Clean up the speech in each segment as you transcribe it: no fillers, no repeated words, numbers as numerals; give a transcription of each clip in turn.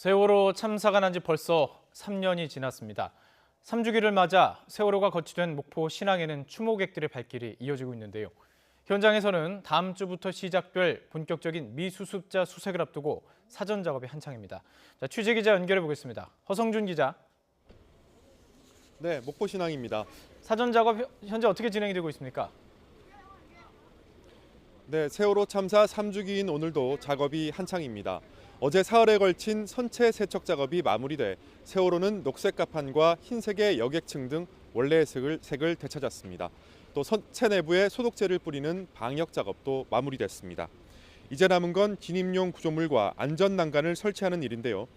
세월호 참사가 난 지 벌써 3년이 지났습니다. 3주기를 맞아 세월호가 거치된 목포 신항에는 추모객들의 발길이 이어지고 있는데요. 현장에서는 다음 주부터 시작될 본격적인 미수습자 수색을 앞두고 사전 작업이 한창입니다. 취재 기자 연결해 보겠습니다. 허성준 기자. 네, 목포 신항입니다. 사전 작업 현재 어떻게 진행이 되고 있습니까? 네, 세월호 참사 3주기인 오늘도 작업이 한창입니다. 어제 사흘에 걸친 선체 세척 작업이 마무리돼 세월호는 녹색 갑판과 흰색의 여객층 등 원래의 색을 되찾았습니다. 또 선체 내부에 소독제를 뿌리는 방역 작업도 마무리됐습니다. 이제 남은 건 진입용 구조물과 안전 난간을 설치하는 일인데요.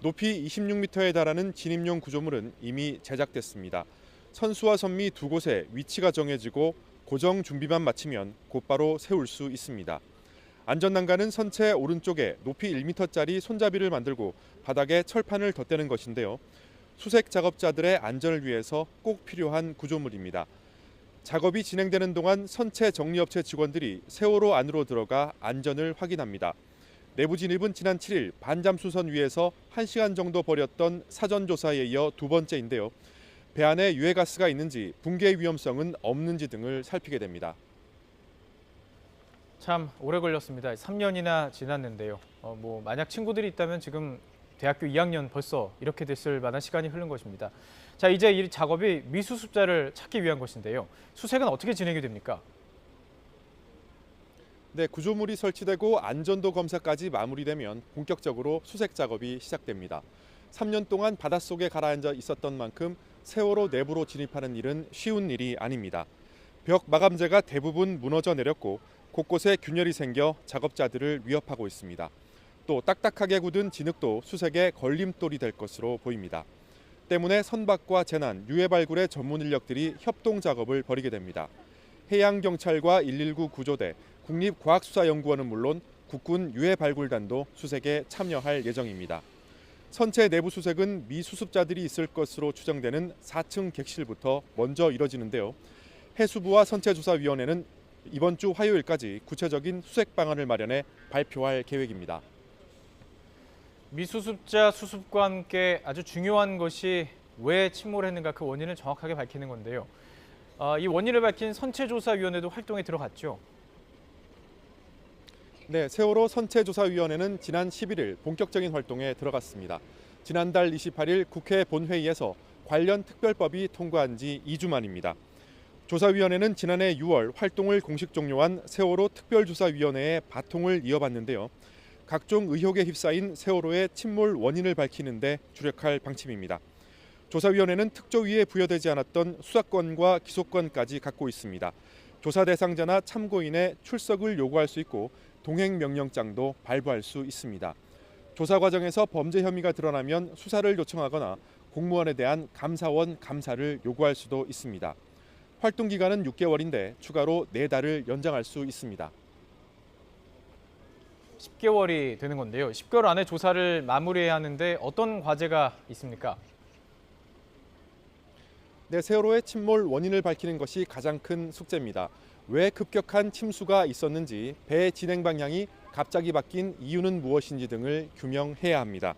높이 26m에 달하는 진입용 구조물은 이미 제작됐습니다. 선수와 선미 두 곳에 위치가 정해지고 고정 준비만 마치면 곧바로 세울 수 있습니다. 안전난간은 선체 오른쪽에 높이 1m짜리 손잡이를 만들고 바닥에 철판을 덧대는 것인데요. 수색 작업자들의 안전을 위해서 꼭 필요한 구조물입니다. 작업이 진행되는 동안 선체 정리업체 직원들이 세월호 안으로 들어가 안전을 확인합니다. 내부 진입은 지난 7일 반잠수선 위에서 1시간 정도 벌였던 사전조사에 이어 두 번째인데요. 배 안에 유해가스가 있는지, 붕괴 위험성은 없는지 등을 살피게 됩니다. 참 오래 걸렸습니다. 3년이나 지났는데요. 만약 친구들이 있다면 지금 대학교 2학년 벌써 이렇게 됐을 만한 시간이 흐른 것입니다. 자, 이제 이 작업이 미수습자를 찾기 위한 것인데요. 수색은 어떻게 진행이 됩니까? 네, 구조물이 설치되고 안전도 검사까지 마무리되면 본격적으로 수색 작업이 시작됩니다. 3년 동안 바닷속에 가라앉아 있었던 만큼 세월호 내부로 진입하는 일은 쉬운 일이 아닙니다. 벽 마감재가 대부분 무너져 내렸고 곳곳에 균열이 생겨 작업자들을 위협하고 있습니다. 또 딱딱하게 굳은 진흙도 수색의 걸림돌이 될 것으로 보입니다. 때문에 선박과 재난, 유해 발굴의 전문 인력들이 협동 작업을 벌이게 됩니다. 해양경찰과 119 구조대, 국립과학수사연구원은 물론 국군 유해 발굴단도 수색에 참여할 예정입니다. 선체 내부 수색은 미수습자들이 있을 것으로 추정되는 4층 객실부터 먼저 이뤄지는데요. 해수부와 선체조사위원회는 이번 주 화요일까지 구체적인 수색 방안을 마련해 발표할 계획입니다. 미수습자 수습과 함께 아주 중요한 것이 왜 침몰했는가 그 원인을 정확하게 밝히는 건데요. 이 원인을 밝힌 선체조사위원회도 활동에 들어갔죠. 네, 세월호 선체조사위원회는 지난 11일 본격적인 활동에 들어갔습니다. 지난달 28일 국회 본회의에서 관련 특별법이 통과한 지 2주 만입니다. 조사위원회는 지난해 6월 활동을 공식 종료한 세월호 특별조사위원회에 바통을 이어받는데요. 각종 의혹에 휩싸인 세월호의 침몰 원인을 밝히는 데 주력할 방침입니다. 조사위원회는 특조위에 부여되지 않았던 수사권과 기소권까지 갖고 있습니다. 조사 대상자나 참고인의 출석을 요구할 수 있고 동행명령장도 발부할 수 있습니다. 조사 과정에서 범죄 혐의가 드러나면 수사를 요청하거나 공무원에 대한 감사원 감사를 요구할 수도 있습니다. 활동 기간은 6개월인데 추가로 4달을 연장할 수 있습니다. 10개월이 되는 건데요. 10개월 안에 조사를 마무리해야 하는데 어떤 과제가 있습니까? 네, 세월호의 침몰 원인을 밝히는 것이 가장 큰 숙제입니다. 왜 급격한 침수가 있었는지, 배의 진행 방향이 갑자기 바뀐 이유는 무엇인지 등을 규명해야 합니다.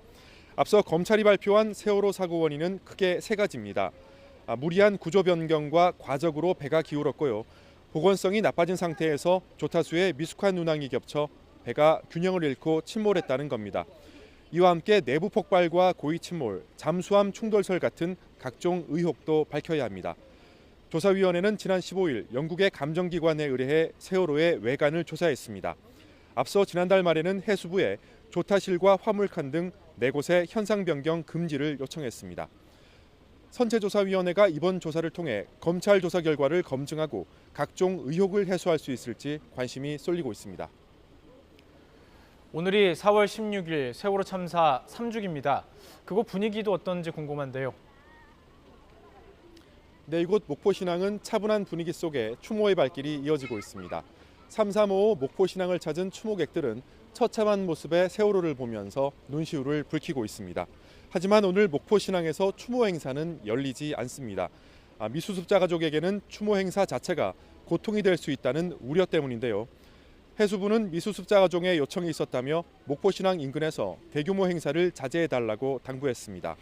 앞서 검찰이 발표한 세월호 사고 원인은 크게 3가지입니다. 무리한 구조 변경과 과적으로 배가 기울었고요. 보건성이 나빠진 상태에서 조타수에 미숙한 운항이 겹쳐 배가 균형을 잃고 침몰했다는 겁니다. 이와 함께 내부 폭발과 고의 침몰, 잠수함 충돌설 같은 각종 의혹도 밝혀야 합니다. 조사위원회는 지난 15일 영국의 감정기관에 의뢰해 세월호의 외관을 조사했습니다. 앞서 지난달 말에는 해수부에 조타실과 화물칸 등 4곳의 현상 변경 금지를 요청했습니다. 선체조사위원회가 이번 조사를 통해 검찰 조사 결과를 검증하고 각종 의혹을 해소할 수 있을지 관심이 쏠리고 있습니다. 오늘이 4월 16일 세월호 참사 3주기입니다. 그곳 분위기도 어떤지 궁금한데요. 네, 이곳 목포신항은 차분한 분위기 속에 추모의 발길이 이어지고 있습니다. 3355 목포신항을 찾은 추모객들은 처참한 모습의 세월호를 보면서 눈시울을 붉히고 있습니다. 하지만 오늘 목포신항에서 추모 행사는 열리지 않습니다. 미수습자 가족에게는 추모 행사 자체가 고통이 될 수 있다는 우려 때문인데요. 해수부는 미수습자 가족의 요청이 있었다며 목포신항 인근에서 대규모 행사를 자제해달라고 당부했습니다.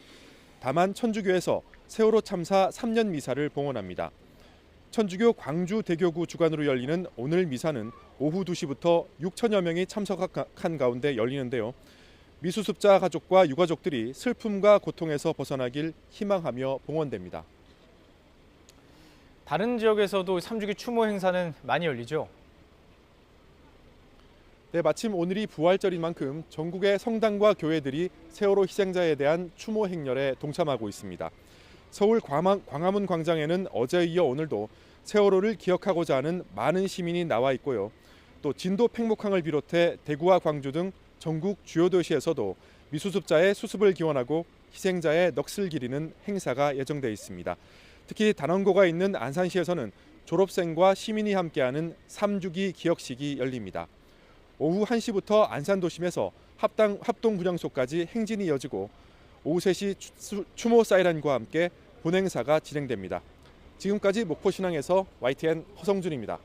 다만 천주교에서 세월호 참사 3년 미사를 봉헌합니다. 천주교 광주대교구 주관으로 열리는 오늘 미사는 오후 2시부터 6천여 명이 참석한 가운데 열리는데요. 미수습자 가족과 유가족들이 슬픔과 고통에서 벗어나길 희망하며 봉헌됩니다. 다른 지역에서도 3주기 추모 행사는 많이 열리죠? 네, 마침 오늘이 부활절인 만큼 전국의 성당과 교회들이 세월호 희생자에 대한 추모 행렬에 동참하고 있습니다. 서울 광화문 광장에는 어제에 이어 오늘도 세월호를 기억하고자 하는 많은 시민이 나와 있고요. 또 진도 팽목항을 비롯해 대구와 광주 등 전국 주요 도시에서도 미수습자의 수습을 기원하고 희생자의 넋을 기리는 행사가 예정돼 있습니다. 특히 단원고가 있는 안산시에서는 졸업생과 시민이 함께하는 3주기 기억식이 열립니다. 오후 1시부터 안산도심에서 합동분향소까지 행진이 이어지고 오후 3시 추모 사이렌과 함께 본행사가 진행됩니다. 지금까지 목포신항에서 YTN 허성준입니다.